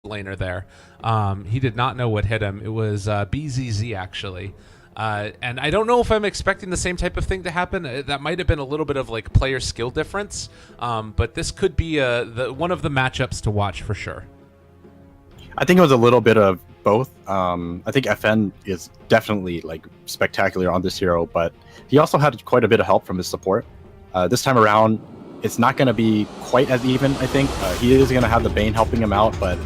laner there. He did not know what hit him. It was BZZ actually. And I don't know if I'm expecting the same type of thing to happen. That might have been a little bit of like player skill difference. But this could be one of the matchups to watch for sure. I think it was a little bit of both. I think FN is definitely like spectacular on this hero, but he also had quite a bit of help from his support. This time around, it's not going to be quite as even, I think. He is going to have the Bane helping him out, but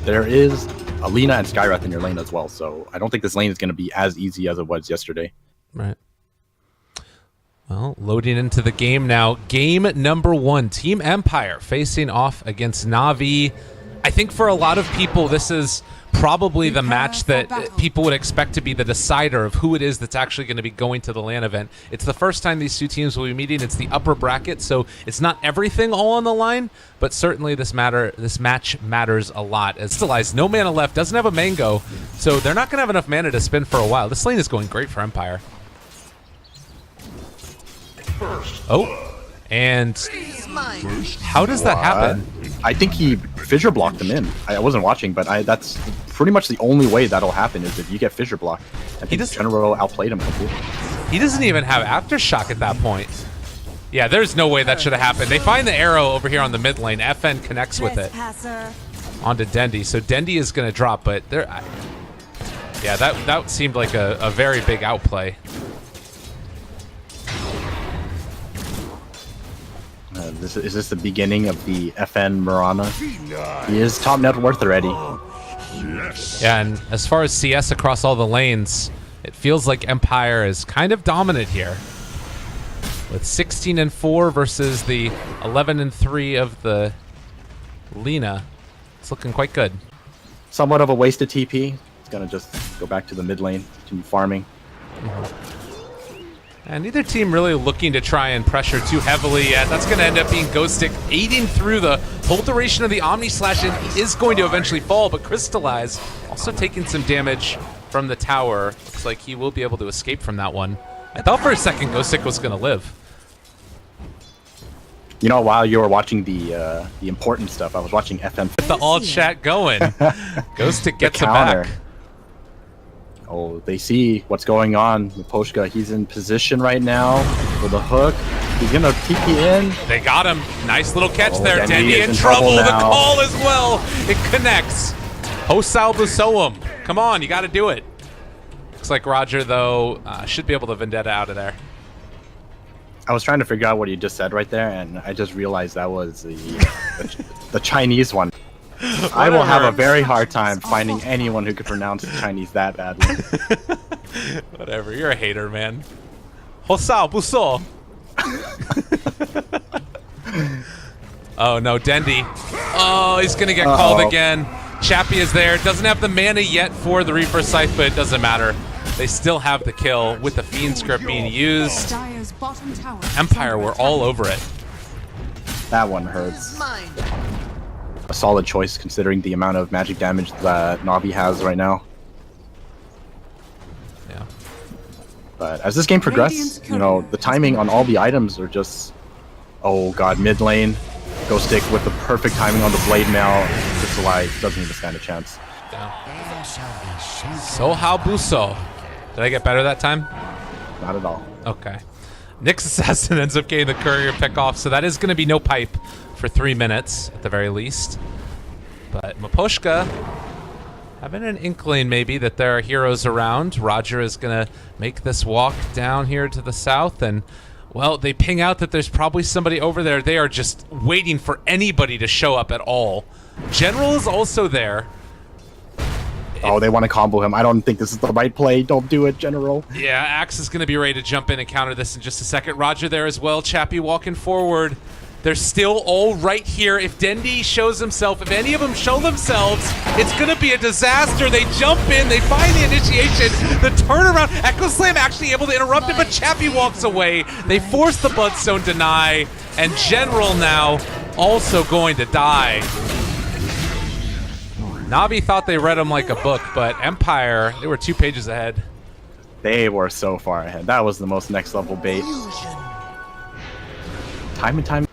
there is Alina and Skywrath in your lane as well, so I don't think this lane is going to be as easy as it was yesterday. Right. Well, loading into the game now. Game number 1, Team Empire facing off against Navi. I think for a lot of people, this is probably the match that people would expect to be the decider of who it is that's actually going to be going to the LAN event. It's the first time these two teams will be meeting. It's the upper bracket, so it's not everything all on the line, but certainly this match matters a lot. As Stylized, no mana left, doesn't have a mango, so they're not going to have enough mana to spin for a while. This lane is going great for Empire. Oh, and how does that happen? I think he fissure blocked him in. I wasn't watching, but that's pretty much the only way that'll happen is if you get fissure blocked. I think General outplayed him completely. He doesn't even have Aftershock at that point. Yeah, there's no way that should have happened. They find the arrow over here on the mid lane. FN connects with it onto Dendi. So Dendi is going to drop, but there. Yeah, that seemed like a very big outplay. Is this the beginning of the FN Mirana? He is top net worth already. Yeah, and as far as CS across all the lanes, it feels like Empire is kind of dominant here. With 16-4 versus the 11-3 of the Lina. It's looking quite good. Somewhat of a wasted TP. It's going to just go back to the mid lane, continue farming. And neither team really looking to try and pressure too heavily yet. That's going to end up being Ghostic aiding through the whole duration of the Omni Slash, and he is going to eventually fall, but Crystallize also taking some damage from the tower. Looks like he will be able to escape from that one. I thought for a second Ghostic was going to live. You know, while you were watching the important stuff, I was watching FN. Get the all chat going. Ghostic gets him back. Oh, they see what's going on with Poshka. He's in position right now for the hook. He's gonna TP in. They got him. Nice little catch there. Dendi in trouble. The call as well. It connects. Hosal Busoum. Come on, you got to do it. Looks like Roger, though, should be able to Vendetta out of there. I was trying to figure out what you just said right there, and I just realized that was the Chinese one. I will have a very hard time finding anyone who could pronounce Chinese that badly. Whatever, you're a hater, man. Hosao Buso. Oh no, Dendi. Oh, he's gonna get called again. Chappie is there. Doesn't have the mana yet for the Reaper Scythe, but it doesn't matter. They still have the kill with the Fiend script being used. Empire were all over it. That one hurts. A solid choice considering the amount of magic damage that Navi has right now. Yeah. But as this game progresses, you know, the timing on all the items are just, oh god, mid lane, Ghostic with the perfect timing on the blade mail. Crystallize doesn't even stand a chance. Yeah. So how Buso? Did I get better that time? Not at all. Okay. Nyx Assassin ends up getting the courier pick off, so that is going to be no pipe for 3 minutes at the very least. But Miposhka having an inkling maybe that there are heroes around. Roger is going to make this walk down here to the south, and well, they ping out that there's probably somebody over there. They are just waiting for anybody to show up at all. General is also there. Oh, they want to combo him. I don't think this is the right play. Don't do it, General. Yeah, Axe is going to be ready to jump in and counter this in just a second. Roger there as well. Chappie walking forward. They're still all right here. If Dendi shows himself, if any of them show themselves, it's going to be a disaster. They jump in, they find the initiation, the turnaround. Echo Slam actually able to interrupt it, but Chappie walks away. They force the Bloodstone deny, and General now also going to die. Navi thought they read him like a book, but Empire, they were 2 pages ahead. They were so far ahead. That was the most next level bait. Time and time.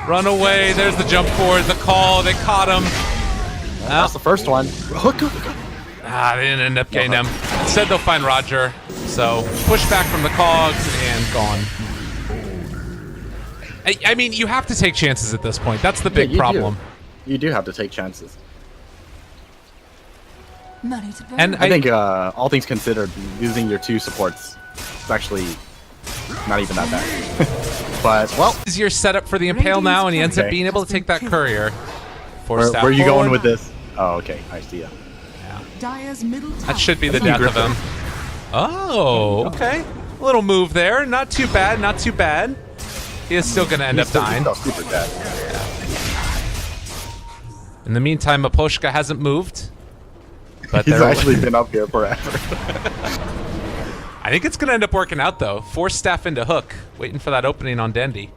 Run away, there's the jump forward, the call, they caught him. That's the first one. Hook. Ah, they didn't end up getting him. Instead, they'll find Roger. So, push back from the cogs and gone. I mean, you have to take chances at this point. That's the big problem. You do have to take chances. And I think, all things considered, using your 2 supports is actually not even that bad. But, well... Is your setup for the Impale now, and he ends up being able to take that courier. Where are you going with this? Oh, okay. I see ya. That should be the death of him. Oh, okay. A little move there. Not too bad, not too bad. He is still going to end up dying. Super dead. In the meantime, Maposhka hasn't moved. But He's actually been up here forever. I think it's going to end up working out, though. Force staff into hook, waiting for that opening on Dendi.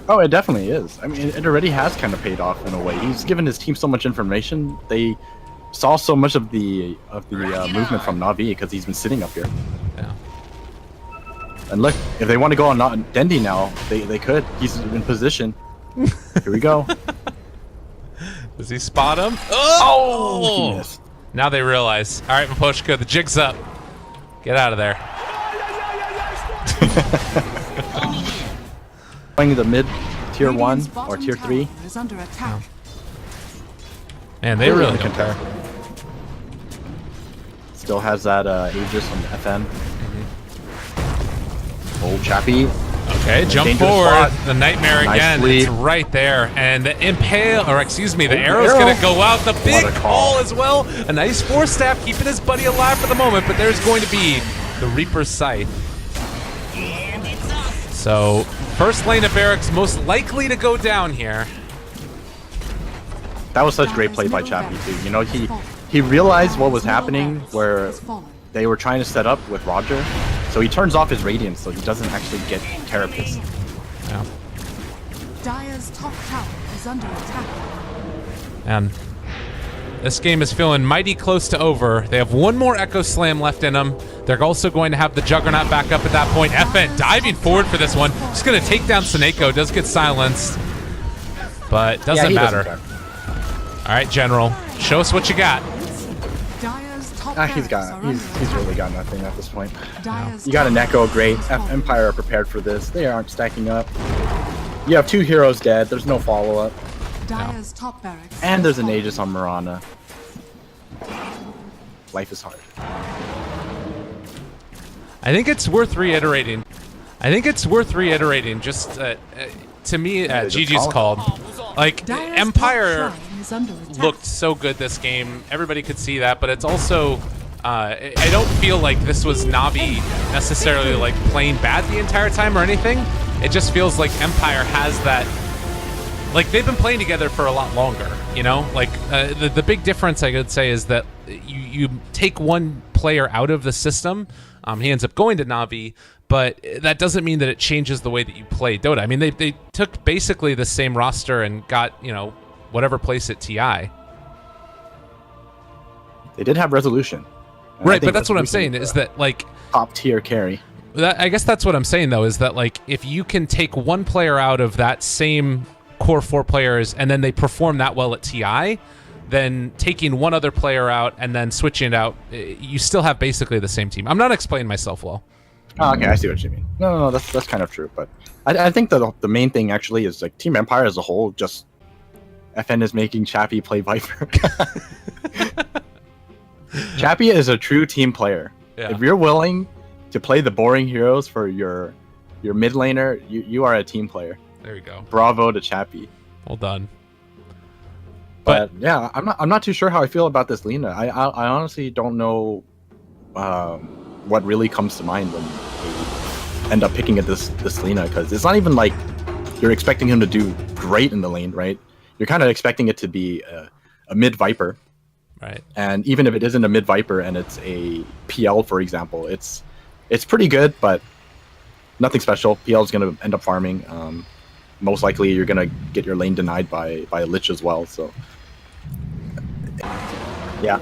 Oh, it definitely is. I mean, it already has kind of paid off in a way. He's given his team so much information. They saw so much of the movement from Navi because he's been sitting up here. Yeah. And look, if they want to go on Dendi now, they could. He's in position. Here we go. Does he spot him? Oh! He missed. Now they realize. All right, Maposhka, the jig's up. Get out of there. Playing the mid tier 1 or tier 3. Man, they really don't care. Still has that Aegis on the FN. Oh, Chappie. Okay, jump forward. Spot. The Nightmare again. Nicely. It's right there. And the Impale, or excuse me, the arrow's going to go out. The big call as well. A nice Force Staff keeping his buddy alive for the moment, but there's going to be the Reaper's Scythe. So, first lane of barracks most likely to go down here. That was such great play by Chappie too. You know, he realized what was happening where they were trying to set up with Roger. So he turns off his Radiance so he doesn't actually get Carapace. Yeah. Dire's top tower is under attack. And this game is feeling mighty close to over. They have one more Echo Slam left in them. They're also going to have the Juggernaut back up at that point. FN diving forward for this one. Just going to take down Seneko. Does get silenced. But doesn't matter. All right, General. Show us what you got. He's really got nothing at this point. You got an Echo, great. Empire are prepared for this. They aren't stacking up. You have 2 heroes dead. There's no follow-up. And there's an Aegis on Mirana. Life is hard. I think it's worth reiterating. Just to me, GG's called. Like, Empire looked so good this game. Everybody could see that, but it's also... I don't feel like this was Navi necessarily like playing bad the entire time or anything. It just feels like Empire has that... Like, they've been playing together for a lot longer, you know? Like, the big difference, I could say, is that you take one player out of the system, he ends up going to Navi, but that doesn't mean that it changes the way that you play Dota. I mean, they took basically the same roster and got, you know, whatever place at TI. They did have Resolution. Right, but that's what I'm saying, is that, like... Top-tier carry. I guess that's what I'm saying, though, is that, like, if you can take one player out of that same core 4 players and then they perform that well at TI, then taking one other player out and then switching it out, you still have basically the same team. I'm not explaining myself well. Oh, okay, I see what you mean. No, that's kind of true, but I think that the main thing actually is like Team Empire as a whole. Just FN is making Chappie play Viper. Chappie is a true team player. Yeah. If you're willing to play the boring heroes for your mid laner, you are a team player. There you go. Bravo to Chappie. Well done. But yeah, I'm not too sure how I feel about this Lina. I honestly don't know what really comes to mind when they end up picking at this Lina, because it's not even like you're expecting him to do great in the lane, right? You're kind of expecting it to be a mid Viper. Right. And even if it isn't a mid Viper and it's a PL, for example, it's pretty good, but nothing special. PL is going to end up farming. Most likely, you're going to get your lane denied by a Lich as well. So, yeah,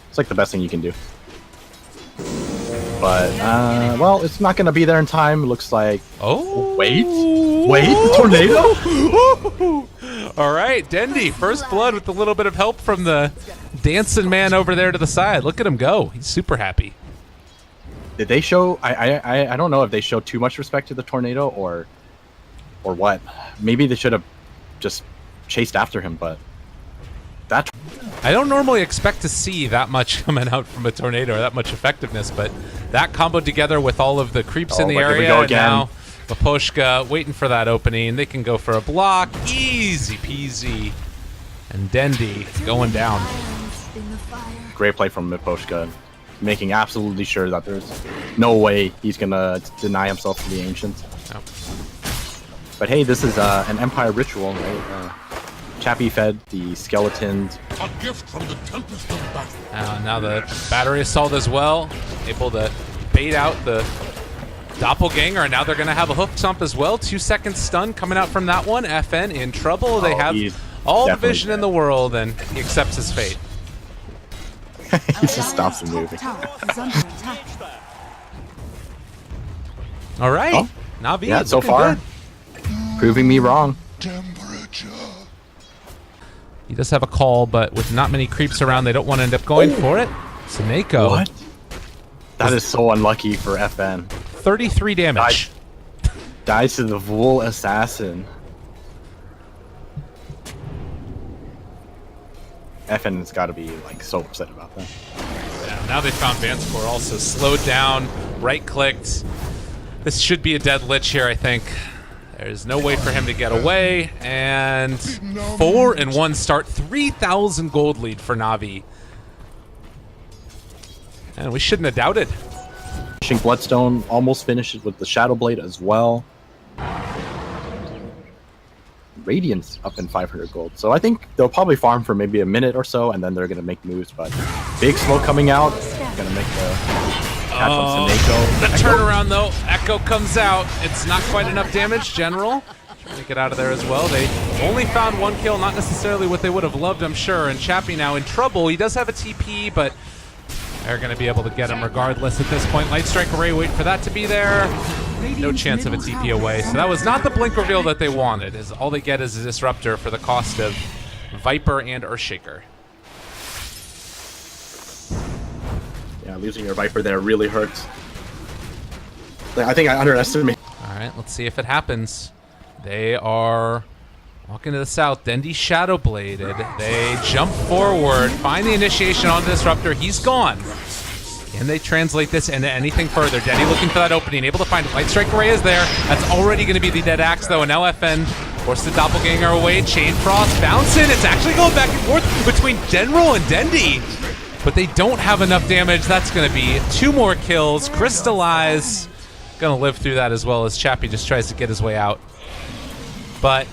it's like the best thing you can do. But, well, it's not going to be there in time. It looks like... Oh! Wait, the tornado? All right, Dendy, first blood with a little bit of help from the dancing man over there to the side. Look at him go. He's super happy. Did they show? I don't know if they showed too much respect to the tornado or what. Maybe they should have just chased after him, but that. I don't normally expect to see that much coming out from a tornado or that much effectiveness, but that comboed together with all of the creeps in the but here we area. go And again. now Maposhka waiting for that opening. They can go for a block. Easy peasy. And Dendy going down. Great play from Miposhka, making absolutely sure that there's no way he's gonna deny himself to the Ancients. Oh. But hey, this is an Empire ritual, right? Chappie fed the skeletons. A gift from the Tempest of Battle. Now the battery assault as well. Able to bait out the doppelganger, and now they're going to have a hook stomp as well. 2 second stun coming out from that one. FN in trouble. They have he's all the definitely vision in the world, and he accepts his fate. He just stops the Top movie. tower is under attack. All right. Oh, Navi, yeah, so looking far, good. proving me wrong. Temperature. He does have a call, but with not many creeps around, they don't want to end up going for it. Sineko, What? That is so unlucky for FN. 33 damage. Dies to the Vul Assassin. FN's got to be like so upset about that. Yeah, now they found Vanscore also slowed down, right-clicked. This should be a dead lich here, I think. There's no way for him to get away, and 4-1 start, 3,000 gold lead for Navi. And we shouldn't have doubted. Finishing Bloodstone, almost finished with the Shadow Blade as well. Radiant's up in 500 gold, so I think they'll probably farm for maybe a minute or so, and then they're gonna make moves. But big smoke coming out, gonna make the catch on Sineko. The turnaround though, Echo comes out. It's not quite enough damage, General. Trying to get out of there as well. They only found 1 kill, not necessarily what they would have loved, I'm sure. And Chappie now in trouble. He does have a TP, but they're going to be able to get him regardless at this point. Light Strike Array, wait for that to be there. No chance of a TP away. So that was not the blink reveal that they wanted. Is all they get is a Disruptor for the cost of Viper and Earthshaker. Yeah, losing your Viper there really hurts. I think I underestimated. All right, let's see if it happens. They are walking to the south. Dendy Shadow Bladed. They jump forward, find the initiation on the Disruptor. He's gone. Can they translate this into anything further? Dendy looking for that opening, able to find it. Light Strike Array is there. That's already going to be the dead axe, though. And now FN forced the Doppelganger away. Chain Frost bouncing. It's actually going back and forth between General and Dendy. But they don't have enough damage. That's going to be 2 more kills. Crystallize. Going to live through that as well as Chappie just tries to get his way out. But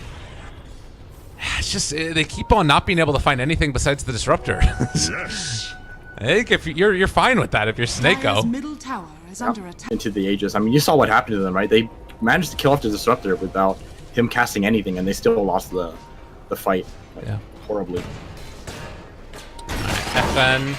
it's just they keep on not being able to find anything besides the Disruptor. Yes. I think if you're fine with that if you're Dire's Sineko. middle tower is under attack. Into the Aegis. I mean, you saw what happened to them, right? They managed to kill off the Disruptor without him casting anything, and they still lost the fight Yeah. horribly. FN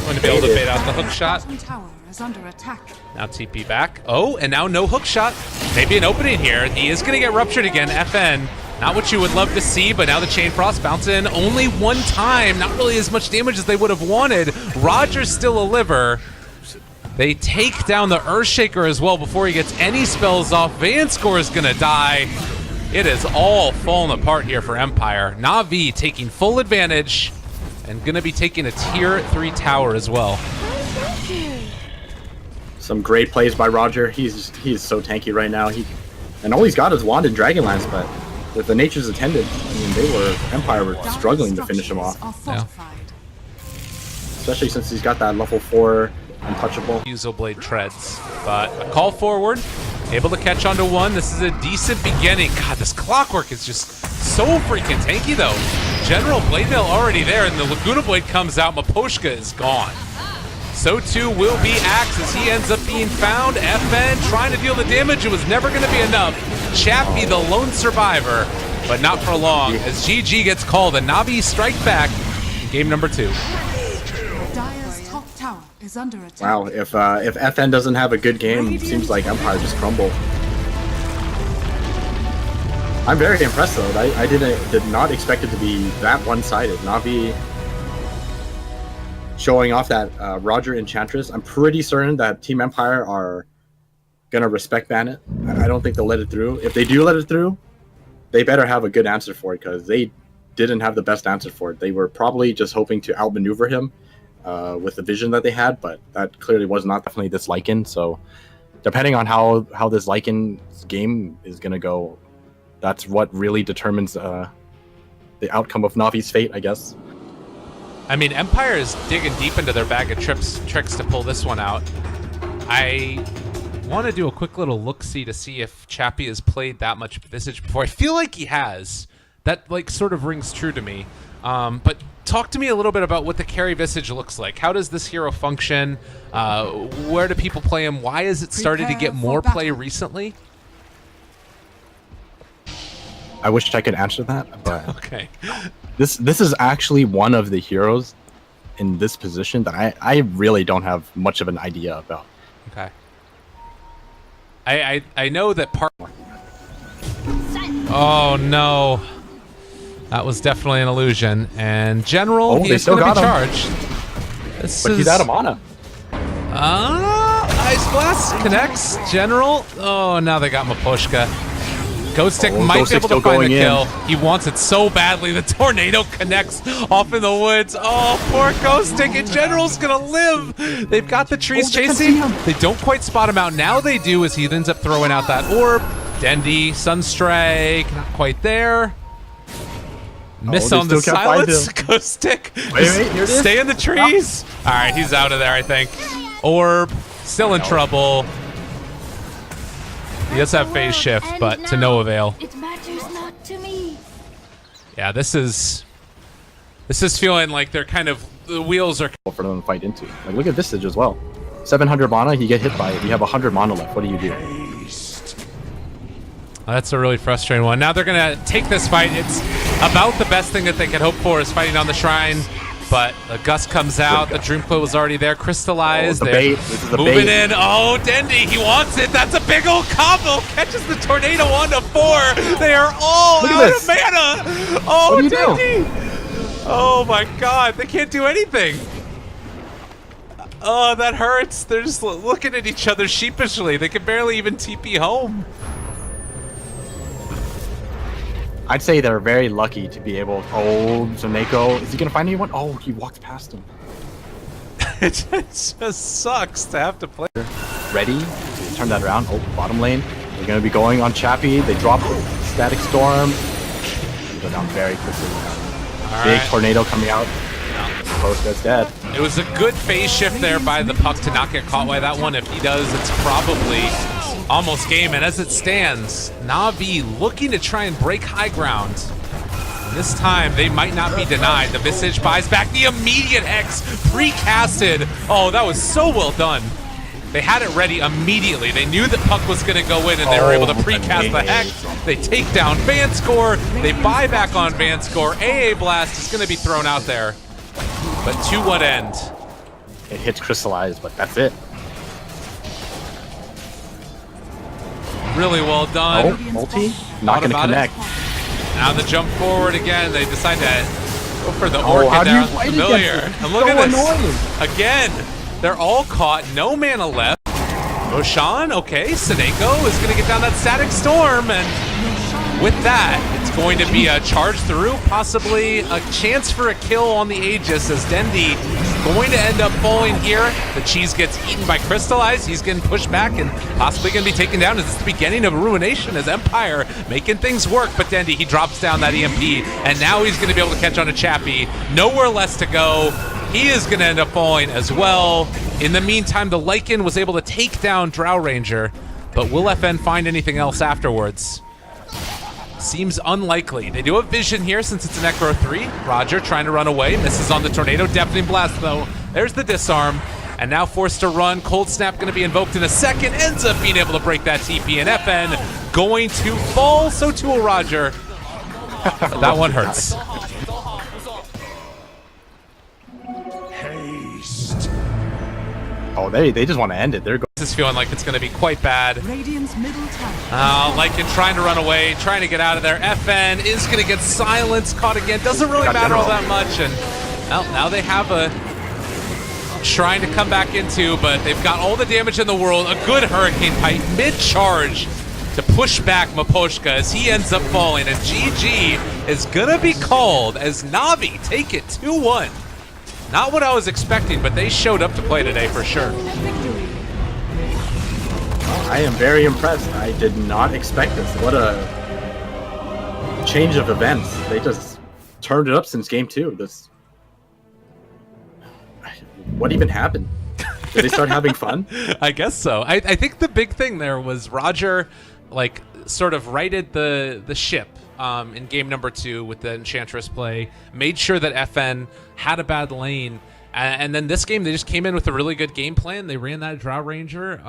going to be able to bait out the hook shot. Bottom tower is under attack. Now TP back. Oh, and now no hook shot. Maybe an opening here. He is going to get ruptured again. FN, not what you would love to see, but now the Chain Frost bounce in only 1 time. Not really as much damage as they would have wanted. Roger's still a liver. They take down the Earthshaker as well before he gets any spells off. Vanscore is going to die. It is all falling apart here for Empire. Navi taking full advantage and going to be taking a tier 3 tower as well. Some great plays by Roger. He's so tanky right now. And all he's got is Wand and Dragonlance, but with the Nature's Attendant, I mean, Empire were struggling to finish him off, especially since he's got that level 4 untouchable. Fusil Blade treads, but a call forward, able to catch onto 1. This is a decent beginning. God, this Clockwork is just so freaking tanky though. General Blade Mail already there, and the Laguna Blade comes out. Maposhka is gone. So too will be Axe as he ends up being found. FN trying to deal the damage. It was never going to be enough. Chappie, the lone survivor, but not for long as GG gets called. And Navi strike back in game number 2. Dire's top tower is under attack. Wow, if FN doesn't have a good game, it seems like Empire just crumbled. I'm very impressed though. I did not expect it to be that one-sided. Navi showing off that Roger Enchantress. I'm pretty certain that Team Empire are gonna respect ban it. I don't think they'll let it through. If they do let it through, they better have a good answer for it, because they didn't have the best answer for it. They were probably just hoping to outmaneuver him with the vision that they had, but that clearly was not definitely this Lycan. So depending on how this Lycan's game is gonna go, that's what really determines the outcome of Navi's fate, I guess. I mean, Empire is digging deep into their bag of tricks to pull this one out. I want to do a quick little look-see to see if Chappie has played that much Visage before. I feel like he has. That like sort of rings true to me. But talk to me a little bit about what the carry Visage looks like. How does this hero function? Where do people play him? Why has it started to get more play recently? I wish I could answer that, but Okay. This is actually one of the heroes in this position that I really don't have much of an idea about. Okay. I know that part. Oh no, that was definitely an illusion. And General, he is going to be charged. But he's out of mana. Ice Blast connects. General. Oh, now they got Mapushka. Ghost Stick might be able to find the kill. He wants it so badly. The tornado connects off in the woods. Oh, poor Ghost Stick. And General's gonna live. They've got the trees chasing. They don't quite spot him out. Now they do, as he ends up throwing out that orb. Dendy, Sunstrike, not quite there. Miss on the silence. Ghost Stick. Wait, here it is. Stay in the trees. All right, he's out of there, I think. Orb, still in trouble. He does have phase shift, but to no avail. It matters not to me. Yeah, this is feeling like they're kind of, the wheels are For them to fight into. Like, look at Visage as well. 700 mana, you get hit by it. You have 100 mana left. What do you do? That's a really frustrating one. Now they're gonna take this fight. It's about the best thing that they could hope for is fighting on the shrine. But the gust comes out. The Dream Coil was already there, crystallized. Oh, the bait. This is the moving bait. in. Oh, Dendy, he wants it. That's a big old combo. Catches the tornado on to 4. They are all out of mana. Oh, Dendy. Oh my God, they can't do anything. Oh, that hurts. They're just looking at each other sheepishly. They can barely even TP home. I'd say they're very lucky to be able. Oh, Zoneko. Is he going to find anyone? Oh, he walked past him. It just sucks to have to play. Ready to turn that around. Oh, bottom lane. They're going to be going on Chappie. They drop Static Storm. They go down very quickly. Big tornado coming out. Post that's dead. It was a good phase shift there by the puck to not get caught by that one. If he does, it's probably almost game. And as it stands, Navi looking to try and break high ground. And this time, they might not be denied. The Visage buys back the immediate Hex, pre-casted. Oh, that was so well done. They had it ready immediately. They knew that puck was going to go in, and they were able to pre-cast the Hex. They take down Vanscore. They buy back on Vanscore. AA Blast is going to be thrown out there. But to what end? It hits Crystallized, but that's it. Really well done. Oh, multi? Not going to connect. Now the jump forward again. They decide to go for the Orchid there. Familiar. And look at this. Again, they're all caught. No mana left. Roshan, okay. Sadeko is going to get down that Static Storm. And with that, it's going to be a charge through, possibly a chance for a kill on the Aegis as Dendy going to end up falling here. The cheese gets eaten by Crystallize. He's getting pushed back and possibly going to be taken down. Is this the beginning of Ruination as Empire making things work? But Dendy, he drops down that EMP, and now he's going to be able to catch on to Chappie. Nowhere less to go. He is going to end up falling as well. In the meantime, the Lycan was able to take down Drow Ranger, but will FN find anything else afterwards? Seems unlikely. They do have vision here since it's an Necro 3. Roger trying to run away. Misses on the Tornado. Deafening Blast, though. There's the disarm. And now forced to run. Cold Snap going to be invoked in a second. Ends up being able to break that TP. And FN going to fall. So too will Roger. That one hurts. Haste. Oh, they just want to end it. They're going. This is feeling like it's going to be quite bad. Radiant's middle tower. Lycan trying to run away, trying to get out of there. FN is going to get silenced, caught again. Doesn't really matter all that much. And well, now they have a shrine to come back into, but they've got all the damage in the world. A good Hurricane Pipe mid-charge to push back Miposhka as he ends up falling. And GG is going to be called as Navi take it 2-1. Not what I was expecting, but they showed up to play today for sure. I am very impressed. I did not expect this. What a change of events. They just turned it up since game 2. What even happened? Did they start having fun? I guess so. I think the big thing there was Roger, like, sort of righted the ship in game number 2 with the Enchantress play, made sure that FN had a bad lane, and then this game they just came in with a really good game plan. They ran that Drow Ranger.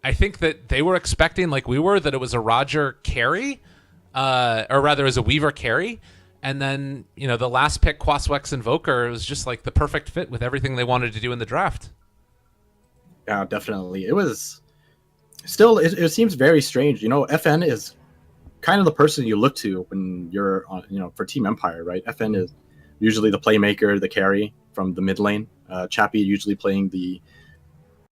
I think that they were expecting, like we were, that it was a Roger carry, or rather it was a Weaver carry. And then, you know, the last pick, Quaswex Invoker, was just like the perfect fit with everything they wanted to do in the draft. Yeah, definitely. It was still, it seems very strange. You know, FN is kind of the person you look to when you're on, you know, for Team Empire, right? FN is usually the playmaker, the carry from the mid lane. Chappie usually playing the